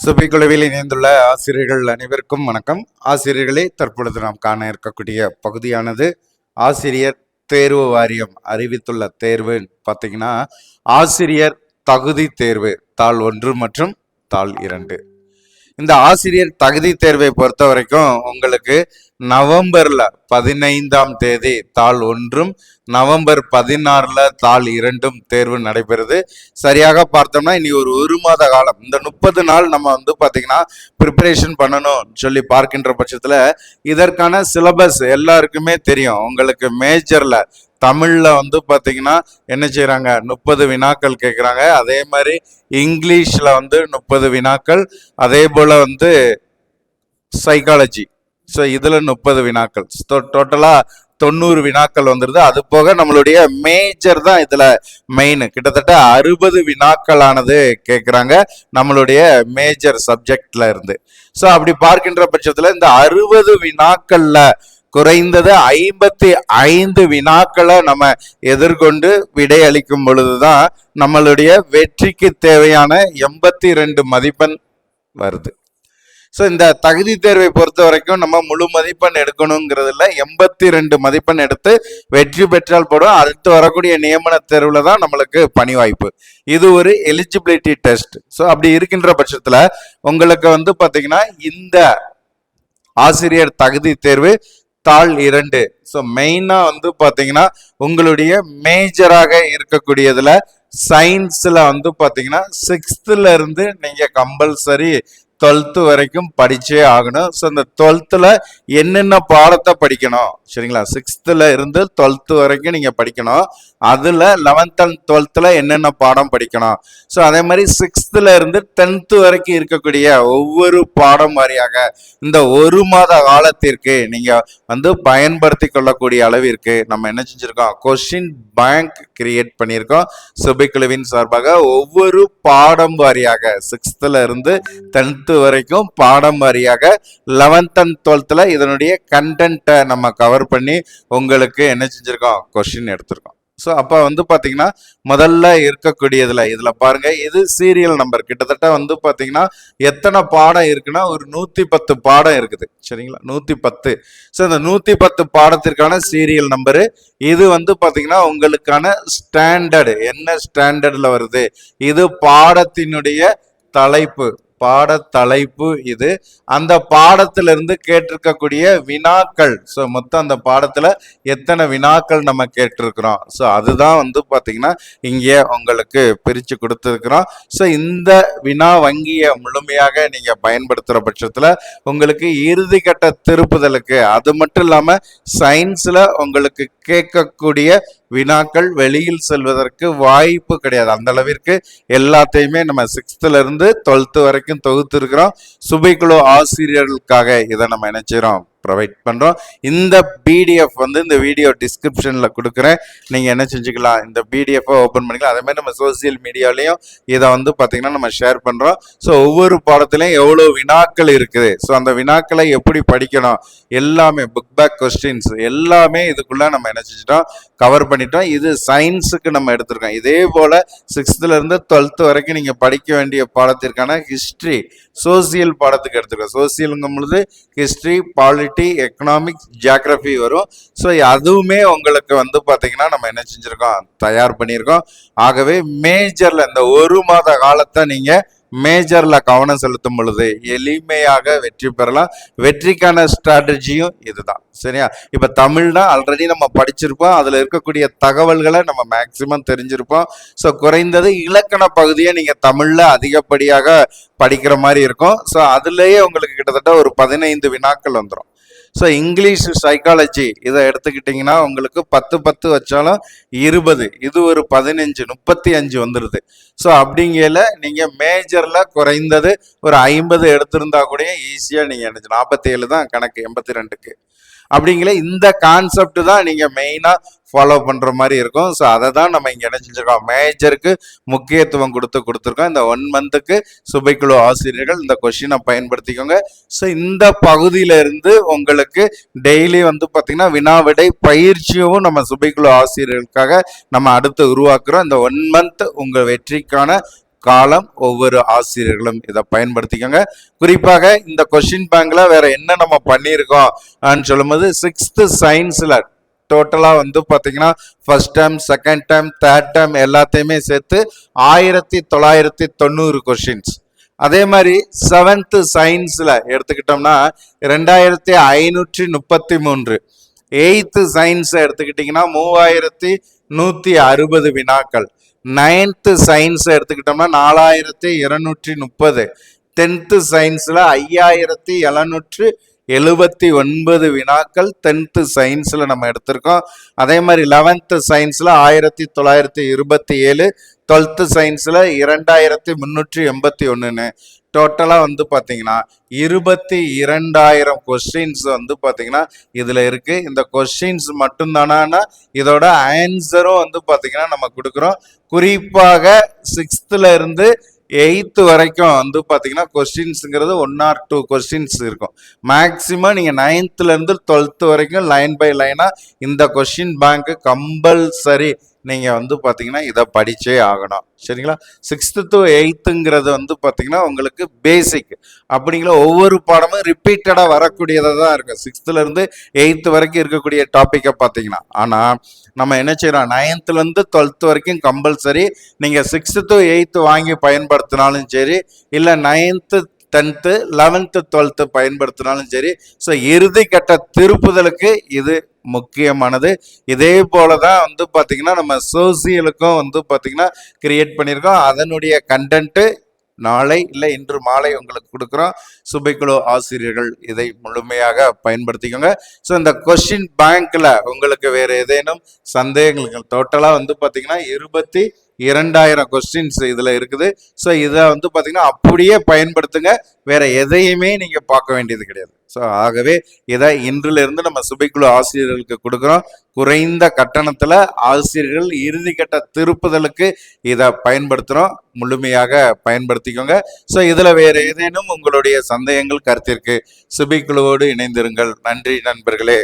சுபிக்குழுவில் இணைந்துள்ள ஆசிரியர்கள் அனைவருக்கும் வணக்கம். ஆசிரியர்களே, தற்பொழுது நாம் காண இருக்கக்கூடிய பகுதியானது ஆசிரியர் தேர்வு வாரியம் அறிவித்துள்ள தேர்வு பார்த்தீங்கன்னா ஆசிரியர் தகுதி தேர்வு தாள் 1 மற்றும் தாள் 2. இந்த ஆசிரியர் தகுதி தேர்வை பொறுத்த வரைக்கும் உங்களுக்கு நவம்பர்ல 15ஆம் தேதி தாள் 1, நவம்பர் 16ல தாள் 2 தேர்வு நடைபெறுது. சரியாக பார்த்தோம்னா இனி ஒரு மாத காலம், இந்த 30 நாள் நம்ம பாத்தீங்கன்னா ப்ரிப்பரேஷன் பண்ணணும் சொல்லி பார்க்கின்ற பட்சத்துல இதற்கான சிலபஸ் எல்லாருக்குமே தெரியும். உங்களுக்கு மேஜர்ல தமிழ்ல பாத்தீங்கன்னா என்ன செய்யறாங்க, 30 வினாக்கள் கேட்குறாங்க. அதே மாதிரி இங்கிலீஷ்ல 30 வினாக்கள், அதே போல சைக்காலஜி, ஸோ இதுல 30 வினாக்கள், டோட்டலா 90 வினாக்கள் வந்துருது. அது போக நம்மளுடைய மேஜர் தான் இதுல மெயின், கிட்டத்தட்ட 60 வினாக்களானது கேட்குறாங்க நம்மளுடைய மேஜர் சப்ஜெக்ட்ல இருந்து. ஸோ அப்படி பார்க்கின்ற பட்சத்துல இந்த 60 வினாக்கள்ல குறைந்தது 55 வினாக்களை நம்ம எதிர்கொண்டு விடை அளிக்கும் பொழுதுதான் நம்மளுடைய வெற்றிக்கு தேவையான 82 மதிப்பெண் வருது. ஸோ இந்த தகுதி தேர்வை பொறுத்த வரைக்கும் நம்ம முழு மதிப்பெண் எடுக்கணுங்கிறதுல 82 மதிப்பெண் எடுத்து வெற்றி பெற்றால் போடும். அடுத்து வரக்கூடிய நியமன தேர்வுல தான் நம்மளுக்கு பணி வாய்ப்பு. இது ஒரு எலிஜிபிலிட்டி டெஸ்ட். ஸோ அப்படி இருக்கின்ற பட்சத்துல உங்களுக்கு பாத்தீங்கன்னா இந்த ஆசிரியர் தகுதி தேர்வு தாள் 2. ஸோ மெயினா பாத்தீங்கன்னா உங்களுடைய மேஜராக இருக்கக்கூடியதுல சயின்ஸ்ல பாத்தீங்கன்னா 6th இருந்து நீங்க கம்பல்சரி 12th வரைக்கும் படிச்சே ஆகணும். ஸோ இந்த 12th என்னென்ன பாடத்தை படிக்கணும், சரிங்களா? 6th இருந்து 12th வரைக்கும் நீங்க படிக்கணும். அதுல 11th and 12th என்னென்ன பாடம் படிக்கணும். ஸோ அதே மாதிரி 6th இருந்து 10th வரைக்கும் இருக்கக்கூடிய ஒவ்வொரு பாடம் வாரியாக இந்த ஒரு மாத காலத்திற்கு நீங்க பயன்படுத்தி கொள்ளக்கூடிய அளவிற்கு நம்ம என்ன செஞ்சிருக்கோம், கொஸ்டின் பேங்க் கிரியேட் பண்ணியிருக்கோம். சுபிக்குழுவின் சார்பாக ஒவ்வொரு பாடம் வாரியாக 6th இருந்து 10th வரைக்கும் பாடம் வாரியாக 11th and 12th இதனுடைய கண்டென்ட்டை நம்ம கவர் பண்ணி உங்களுக்கு என்ன செஞ்சிருக்கோம், கொஸ்டின் எடுத்திருக்கோம். ஸோ அப்போ பாத்தீங்கன்னா முதல்ல இருக்கக்கூடியதுல இதுல பாருங்க, இது சீரியல் நம்பர். கிட்டத்தட்ட பாத்தீங்கன்னா எத்தனை பாடம் இருக்குன்னா ஒரு 110 பாடம் இருக்குது, சரிங்களா? 110. ஸோ இந்த 110 பாடத்திற்கான சீரியல் நம்பரு. இது பாத்தீங்கன்னா உங்களுக்கான ஸ்டாண்டர்டு, என்ன ஸ்டாண்டர்ட்ல வருது, இது பாடத்தினுடைய தலைப்பு, பாட தலைப்பு. இது அந்த பாடத்திலிருந்து கேட்டிருக்கக்கூடிய வினாக்கள். ஸோ மொத்தம் அந்த பாடத்துல எத்தனை வினாக்கள் நம்ம கேட்டிருக்கிறோம், ஸோ அதுதான் பாத்தீங்கன்னா இங்கே உங்களுக்கு பிரிச்சு கொடுத்துருக்கிறோம். ஸோ இந்த வினா வங்கியை முழுமையாக நீங்க பயன்படுத்துற பட்சத்துல உங்களுக்கு இறுதி கட்ட திருப்புதலுக்கு, அது மட்டும் இல்லாம சயின்ஸ்ல உங்களுக்கு கேட்கக்கூடிய வினாக்கள் வெளியில் செல்வதற்கு வாய்ப்பு கிடையாது. அந்த அளவிற்கு எல்லாத்தையுமே நம்ம 6th இருந்து 12th வரைக்கும் தொகுத்து இருக்கிறோம். சுபைக்குழு ஆசிரியர்களுக்காக இதை நம்ம நினைச்சிரோம் ப்ரொவைட் பண்றோம். இந்த பிடிஎஃப் இந்த வீடியோ டிஸ்கிரிப்ஷன்ல கொடுக்குறேன், நீங்க என்ன செஞ்சுக்கலாம், இந்த பிடிஎஃப் ஓபன் பண்ணிக்கலாம். அதே மாதிரி நம்ம சோசியல் மீடியாலையும் இதை பாத்தீங்கன்னா நம்ம ஷேர் பண்றோம். ஸோ ஒவ்வொரு பாடத்திலையும் எவ்வளவு வினாக்கள் இருக்குது, ஸோ அந்த வினாக்களை எப்படி படிக்கணும், எல்லாமே புக் பேக் கொஸ்டின்ஸ் எல்லாமே இதுக்குள்ள நம்ம என்ன செஞ்சிட்டோம், கவர் பண்ணிட்டோம். இது சயின்ஸுக்கு நம்ம எடுத்திருக்கோம். இதே போல 6th இருந்து 12th வரைக்கும் நீங்க படிக்க வேண்டிய பாடத்திற்கான ஹிஸ்டரி, சோசியல் பாடத்துக்கு எடுத்திருக்கோம். சோசியலுங்கும் பொழுது ஹிஸ்டரி, பாலிட்டி, எக்கனாமிக்ஸ், ஜியாகிரபி வரும். ஸோ அதுவுமே உங்களுக்கு பாத்தீங்கன்னா நம்ம என்ன செஞ்சிருக்கோம், தயார் பண்ணியிருக்கோம். ஆகவே மேஜர்ல இந்த ஒரு மாத காலத்தை நீங்க மேஜர்ல கவனம் செலுத்தும் பொழுது எளிமையாக வெற்றி பெறலாம். வெற்றிக்கான ஸ்ட்ராட்டஜியும் இதுதான், சரியா? இப்ப தமிழ்னா ஆல்ரெடி நம்ம படிச்சிருப்போம், அதுல இருக்கக்கூடிய தகவல்களை நம்ம மேக்சிமம் தெரிஞ்சிருப்போம். ஸோ குறைந்தது இலக்கண பகுதியை நீங்க தமிழ்ல அதிகப்படியாக படிக்கிற மாதிரி இருக்கும். ஸோ அதுலயே உங்களுக்கு கிட்டத்தட்ட ஒரு 15 வினாக்கள் வந்துடும். ஸோ இங்கிலீஷ், சைக்காலஜி இதை எடுத்துக்கிட்டிங்கன்னா உங்களுக்கு 10 வச்சாலும் 20, இது ஒரு 15, 35 வந்துடுது. ஸோ அப்படிங்கல நீங்கள் மேஜரில் குறைந்தது ஒரு 50 எடுத்திருந்தா கூட ஈஸியாக நீங்கள் நினைச்சு 47 தான் கணக்கு 82க்கு. அப்படிங்கிற இந்த கான்செப்ட் தான் நீங்கள் மெயினாக ஃபாலோ பண்ணுற மாதிரி இருக்கும். ஸோ அதை தான் நம்ம இங்கே என்ன செஞ்சுருக்கோம், மேஜருக்கு முக்கியத்துவம் கொடுத்துருக்கோம். இந்த 1 மந்த்துக்கு சுபைக்குழு ஆசிரியர்கள் இந்த கொஸ்டினை பயன்படுத்திக்கோங்க. ஸோ இந்த பகுதியில இருந்து உங்களுக்கு டெய்லி பார்த்தீங்கன்னா வினாவிடை பயிற்சியும் நம்ம சுபைக்குழு ஆசிரியர்களுக்காக நம்ம அடுத்து உருவாக்குறோம். இந்த 1 மந்த் உங்கள் வெற்றிக்கான காலம் ஒவ்வொரு ஆசிரியர்களும் இதை பயன்படுத்திக்கோங்க. குறிப்பாக இந்த கொஸ்டின் பேங்க்ல வேற என்ன நம்ம பண்ணியிருக்கோம் சொல்லும்போது 6th சயின்ஸ்ல டோட்டலா வந்து பாத்தீங்கன்னா first term, second term, third term எல்லாத்தையுமே சேர்த்து 1990 கொஸ்டின்ஸ். அதே மாதிரி 7th சயின்ஸ்ல எடுத்துக்கிட்டோம்னா 2533. 8th சயின்ஸ் எடுத்துக்கிட்டீங்கன்னா 3160 வினாக்கள். 9th சயின்ஸ் எடுத்துக்கிட்டோம்னா 4230. 10th சயின்ஸ்ல 5779 வினாக்கள் 10th சயின்ஸ்ல நம்ம எடுத்திருக்கோம். அதே மாதிரி 11th சயின்ஸ்ல 1927, 12th சயின்ஸ்ல 2381. டோட்டலா வந்து பாத்தீங்கன்னா 22,000 கொஸ்டின்ஸ் வந்து பாத்தீங்கன்னா இதுல இருக்கு. இந்த கொஸ்டின்ஸ் மட்டும்தானா, இதோட ஆன்சரும் வந்து பாத்தீங்கன்னா நம்ம கொடுக்குறோம். குறிப்பாக 6th இருந்து 8th வரைக்கும் வந்து பாத்தீங்கன்னா கொஸ்டின்ஸ்ங்கிறது 1 or 2 கொஸ்டின்ஸ் இருக்கும். மேக்சிமம் நீங்க 9th இருந்து 12th வரைக்கும் லைன் பை லைனா இந்த கொஸ்டின் பேங்க் கம்பல்சரி நீங்க வந்து பாத்தீங்கன்னா இதை படிச்சே ஆகணும். சரிங்களா? 6th to 8ங்கிறது வந்து பாத்தீங்கன்னா உங்களுக்கு பேசிக். அப்படிங்கிற ஒவ்வொரு பாடமும் ரிப்பீட்டடா வரக்கூடியதா தான் இருக்கும் 6th இருந்து 8th வரைக்கும் இருக்கக்கூடிய டாபிக்கை பாத்தீங்கன்னா. ஆனா நம்ம என்ன செய்யறோம், 9th இருந்து 12th வரைக்கும் கம்பல்சரி நீங்க 6th to 8th வாங்கி பயன்படுத்தினாலும் சரி, இல்ல 9th 10th 11th 12th பயன்படுத்தினாலும் சரி. ஸோ இறுதி கட்ட திருப்புதலுக்கு இது முக்கியமானது. இதே போலதான் வந்து பாத்தீங்கன்னா நம்ம சோசியலுக்கும் வந்து பாத்தீங்கன்னா கிரியேட் பண்ணியிருக்கோம். அதனுடைய கண்டென்ட் நாளை இல்லை இன்று மாலை உங்களுக்கு கொடுக்குறோம். சுபைக்குழு ஆசிரியர்கள் இதை முழுமையாக பயன்படுத்திக்கோங்க. ஸோ இந்த கொஸ்டின் பேங்க்ல உங்களுக்கு வேற ஏதேனும் சந்தேகங்கள், டோட்டலா வந்து பாத்தீங்கன்னா 22,000 கொஸ்டின்ஸ் இதுல இருக்குது. ஸோ இதை வந்து பாத்தீங்கன்னா அப்படியே பயன்படுத்துங்க, வேற எதையுமே நீங்க பார்க்க வேண்டியது கிடையாது. ஸோ ஆகவே இதை இன்றிலிருந்து நம்ம சுபைக்குழு ஆசிரியர்களுக்கு கொடுக்குறோம். குறைந்த கட்டணத்துல ஆசிரியர்கள் இறுதி கட்ட திருப்புதலுக்கு இதை பயன்படுத்துறோம். முழுமையாக பயன்படுத்திக்கோங்க. ஸோ இதுல வேற ஏதேனும் உங்களுடைய சந்தேகங்கள், கருத்திற்கு சுபைக்குழுவோடு இணைந்திருங்கள். நன்றி நண்பர்களே.